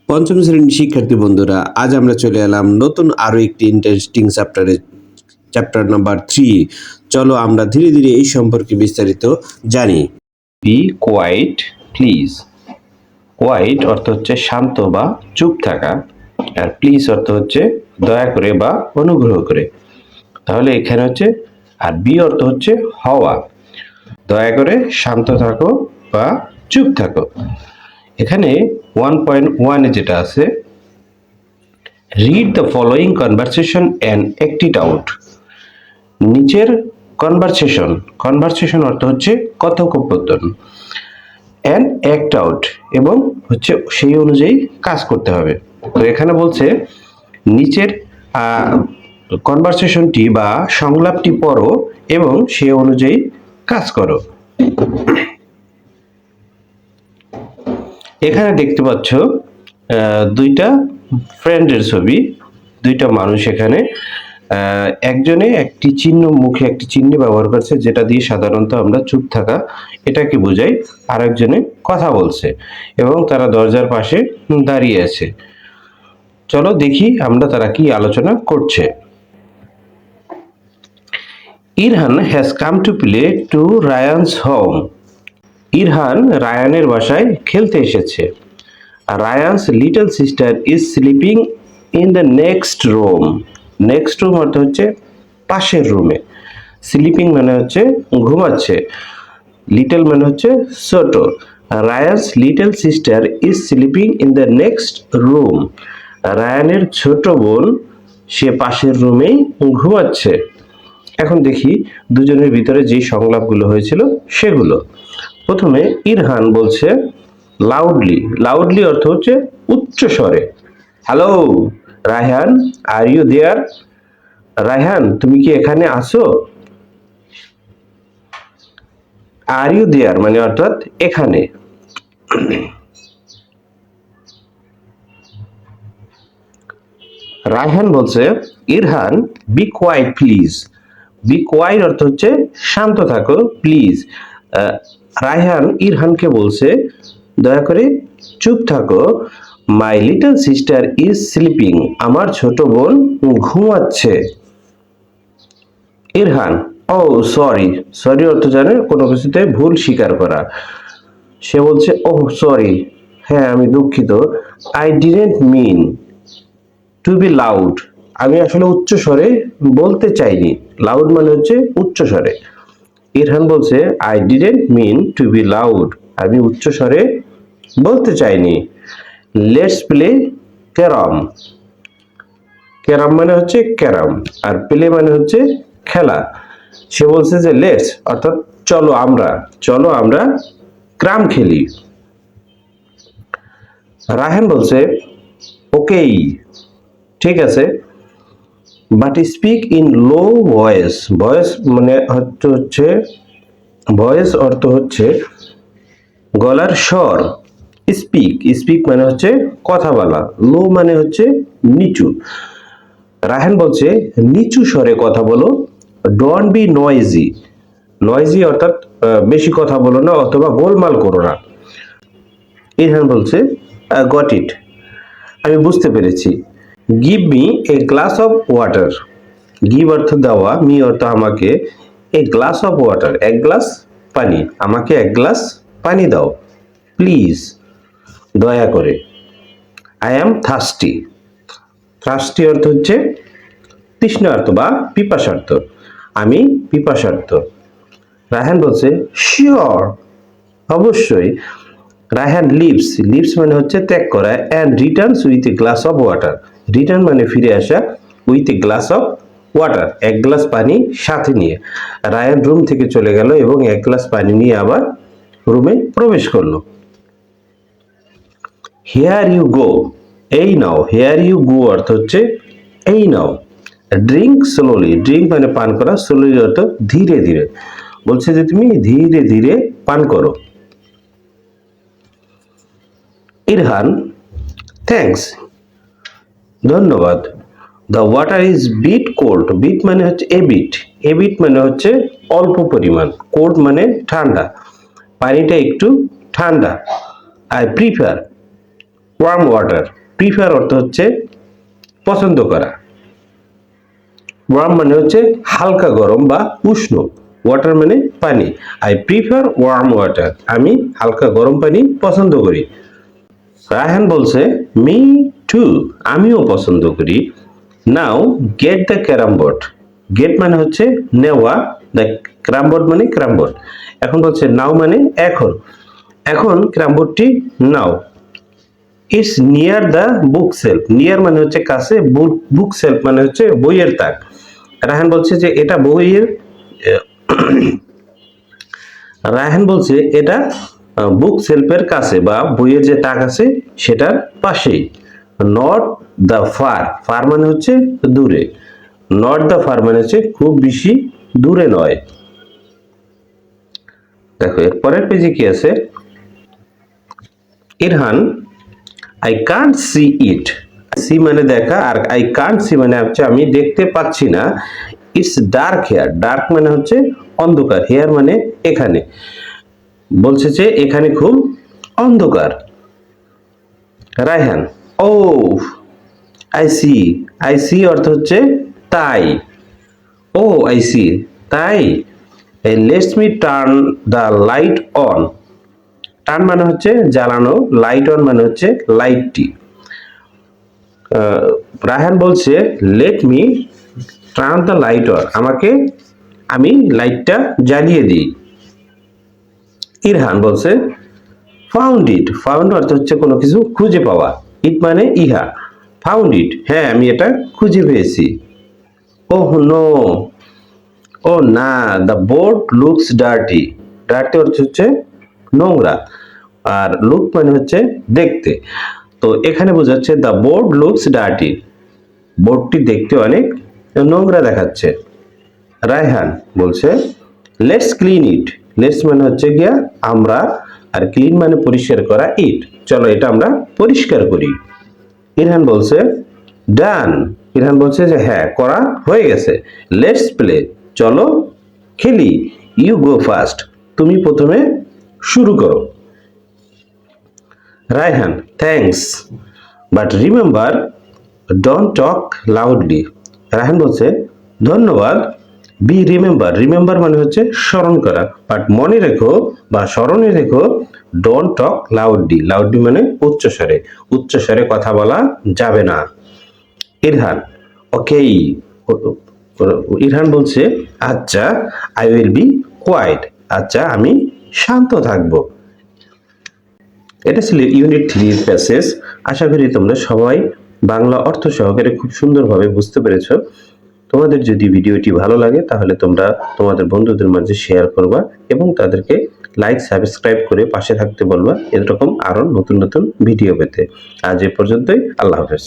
পঞ্চম শ্রেণীর শিক্ষার্থী বন্ধুরা, আজ আমরা চলে এলাম নতুন আরো একটি ইন্টারেস্টিং চ্যাপ্টার নাম্বার 3। চলো আমরা ধীরে ধীরে এই সম্পর্কে বিস্তারিত জানি। B quiet please. কোয়াইট অর্থ হচ্ছে শান্ত বা চুপ থাকা, আর প্লিজ অর্থ হচ্ছে দয়া করে বা অনুগ্রহ করে। তাহলে এখানে হচ্ছে, আর বি অর্থ হচ্ছে হওয়া, দয়া করে শান্ত থাকো বা চুপ থাকো। এখানে 1.1 যেটা আছে, read the following conversation and act it out. নিচের কনভারসেশন অর্থ হচ্ছে কথোপকথন, অ্যান্ড অ্যাক্ট আউট এবং হচ্ছে সেই অনুযায়ী কাজ করতে হবে। তো এখানে বলছে নিচের কনভারসেশনটি বা সংলাপটি পড়ো এবং সে অনুযায়ী কাজ করো। এখানে দেখতে পাচ্ছ দুইটা ফ্রেন্ডের ছবি, দুইটা মানুষ। এখানে একজনে একটি চিহ্ন, মুখে একটি চিহ্ন ব্যবহার করছে, যেটা দিয়ে সাধারণত আমরা চুপ থাকা এটাকে বোঝাই। আর একজনে কথা বলছে এবং তারা দরজার পাশে দাঁড়িয়ে আছে। চলো দেখি আমরা তারা কি আলোচনা করছে। Irhan has come to play to Ryan's home. Irhan রায়ানের বাসায় খেলতে এসেছে। Ryan's little sister is sleeping in the next room. Next room অর্থ হচ্ছে পাশের রুমে। স্লিপিং মানে হচ্ছে ঘুমাচ্ছে, লিটল মানে হচ্ছে ছোট। Ryan's little sister is sleeping in the next room. রায়ানের ছোট বোন সে পাশের রুমেই ঘুমাচ্ছে। এখন দেখি দুজনের ভিতরে যে সংলাপগুলো হয়েছিল সেগুলো। প্রথমে ইরহান বলছে লাউডলি অর্থ হচ্ছে উচ্চ স্বরে। Hello Raihan, are you there? Raihan, তুমি কি এখানে আছো? আর ইউ দেয়ার মানে অর্থাৎ এখানে। রায়হান বলছে Irhan, be quiet please. Be quiet অর্থ হচ্ছে শান্ত থাকো, প্লিজ। রায়হান ইরহানকে বলছে দয়া করে চুপ থাকো। My little sister is sleeping. আমার ছোট বোন ঘুমাচ্ছে। ইরহান, ও সরি অর্থ জানে কোনো কিছুতে ভুল স্বীকার করা। সে বলছে ওহ সরি, হ্যাঁ আমি দুঃখিত। I didn't mean to be loud. আমি আসলে উচ্চ স্বরে বলতে চাইনি। লাউড মানে হচ্ছে উচ্চ স্বরে। ইরহান বলছে I didn't mean to be loud. আমি উচ্চ স্বরে বলতে চাইনি। Let's play carom. ক্যারম মানে হচ্ছে ক্যারম, আর প্লে মানে হচ্ছে খেলা। সে বলছে যে লেটস অর্থাৎ চলো আমরা ক্যারম খেলি। রায়হান বলছে ওকেই, ঠিক আছে, but speak in low voice. Voice অর্থ হচ্ছে গলার স্বর। স্পিক মানে হচ্ছে কথা বলা, লো মানে হচ্ছে নিচু। রায়হান বলছে নিচু স্বরে কথা বলো। ডোন্ট বি নয়েজি অর্থাৎ বেশি কথা বলো না অথবা গোলমাল করো না। ইরহান বলছে গট ইট, আমি বুঝতে পেরেছি। Give me a glass of water. Give অর্থ দেওয়া, মি অর্থ আমাকে, এ গ্লাস অফ ওয়াটার এক গ্লাস পানি, আমাকে এক গ্লাস পানি দাও, প্লিজ দয়া করে। আই অ্যাম থার্স্টি অর্থ হচ্ছে তৃষ্ণার্ত বা পিপাসার্থ, আমি পিপাসার্থ। রায়হান বলছে শিওর, অবশ্যই। রায়হান লিভস মানে হচ্ছে ত্যাগ করা, and Returns with a glass of water. Return মানে ফিরে আসা, with a glass of water এক গ্লাস পানি সাথে নিয়ে। রায়হান রুম থেকে চলে গেল এবং এক গ্লাস পানি নিয়ে আবার রুমে প্রবেশ করলো। হিয়ার ইউ গো, এই নাও। হিয়ার ইউ গো অর্থ হচ্ছে এই নাও। ড্রিঙ্ক স্লোলি, ড্রিঙ্ক মানে পান করা, স্লোলি অর্থ ধীরে ধীরে। বলছে যে তুমি ধীরে ধীরে পান করো। ইরহান, থ্যাঙ্কস, ধন্যবাদ। The water is bit cold. Bit মানে হচ্ছে এবিট মানে হচ্ছে অল্প পরিমাণ, কোল্ড মানে ঠান্ডা, পানিটা একটু ঠান্ডা। I prefer worm water. Prefer অর্থ হচ্ছে পছন্দ করা। ওয়ার্ম মানে হচ্ছে হালকা গরম বা উষ্ণ, ওয়াটার মানে পানি। আই প্রিফার ওয়ার্ম ওয়াটার, আমি হালকা গরম পানি পছন্দ করি। রায়হান বলছে মি টু, আমিও পছন্দ করি। Now get the carrom board. Get মানে হচ্ছে নেওয়া, দ্য ক্যারাম বোর্ড মানে ক্যারাম বোর্ড। এখন বলছে নাও মানে এখন, এখন ক্যারাম বোর্ডটি now. It's near the book shelf. Near মানে হচ্ছে কাছে, বুক সেলফ মানে হচ্ছে বইয়ের তাক। রায়হান বলছে যে এটা বইয়ের রায়হান বলছে এটা বুক সেলফের কাছে বা বইয়ের যে তাক আছে সেটার পাশেই। নট দ্য ফার, ফার মানে হচ্ছে দূরে, নট দ্য ফার মানে হচ্ছে খুব বেশি দূরে নয়। দেখো এর পরের পেজে কি আছে, Irhan I can't see it. See মানে দেখা, আর আই কান্ট সি মানে হচ্ছে আমি দেখতে পাচ্ছি না। ইটস ডার্ক হেয়ার, ডার্ক মানে হচ্ছে অন্ধকার, হেয়ার মানে এখানে। বলছে যে এখানে খুব অন্ধকার। রায়হান ও আই সি, আই সি অর্থ হচ্ছে তাই। ও আই সি তাই। Let's me turn the light on. Turn মানে হচ্ছে জ্বালানো, লাইট অন মানে হচ্ছে লাইটটি। রায়হান বলছে let me turn the light on, আমাকে আমি লাইটটা জ্বালিয়ে দিই। ইরহান বলছে ফাউন্ড ইট। ফাউন্ড অর্থ হচ্ছে কোনো কিছু খুঁজে পাওয়া, ইট মানে ইহা। ফাউন্ড ইট, হ্যাঁ আমি এটা খুঁজে পেয়েছি। ওহ নো, ও না, the board looks dirty. Dirty অর্থ হচ্ছে নোংরা, আর লুক মানে হচ্ছে দেখতে। তো এখানে বোঝাচ্ছে দ্য বোর্ড লুকস ডার্টি, বোর্ডটি দেখতে অনেক নোংরা দেখাচ্ছে। রায়হান বলছে লেটস ক্লিন ইট। লেটস মানে হচ্ছে গিয়া আমরা, আর ক্লিন মানে পরিষ্কার করা, ইট চলো এটা আমরা পরিষ্কার করি। ইরহান বলছে ডান। ইরহান বলছে যে হ্যাঁ করা হয়ে গেছে। লেটস প্লে, চলো খেলি। ইউ গো ফার্স্ট, তুমি প্রথমে শুরু করো। Raihan thanks but remember don't talk loudly. Raihan বলছে ধন্যবাদ, বি রিমেম্বার, রিমেম্বার মানে হচ্ছে স্মরণ করা, বাট মনে রেখো বা স্মরণে রেখো ডোন্ট টক লাউডলি। লাউডলি মানে উচ্চস্বরে, উচ্চস্বরে কথা বলা যাবে না। ইরহান ওকে, ইরহান বলছে আচ্ছা, আই উইল বি কোয়াইট, আচ্ছা আমি শান্ত থাকবো। এটা ছিল ইউনিট 3 প্যাসেজ। আশা করি তোমরা সবাই বাংলা অর্থ সহকারে খুব সুন্দরভাবে বুঝতে পেরেছো। তোমাদের যদি ভিডিওটি ভালো লাগে তাহলে তোমরা তোমাদের বন্ধুদের মাঝে শেয়ার করবা এবং তাদেরকে লাইক সাবস্ক্রাইব করে পাশে থাকতে বলবা এরকম আরো নতুন নতুন ভিডিও পেতে। আজ এ পর্যন্তই, আল্লাহ হাফেজ।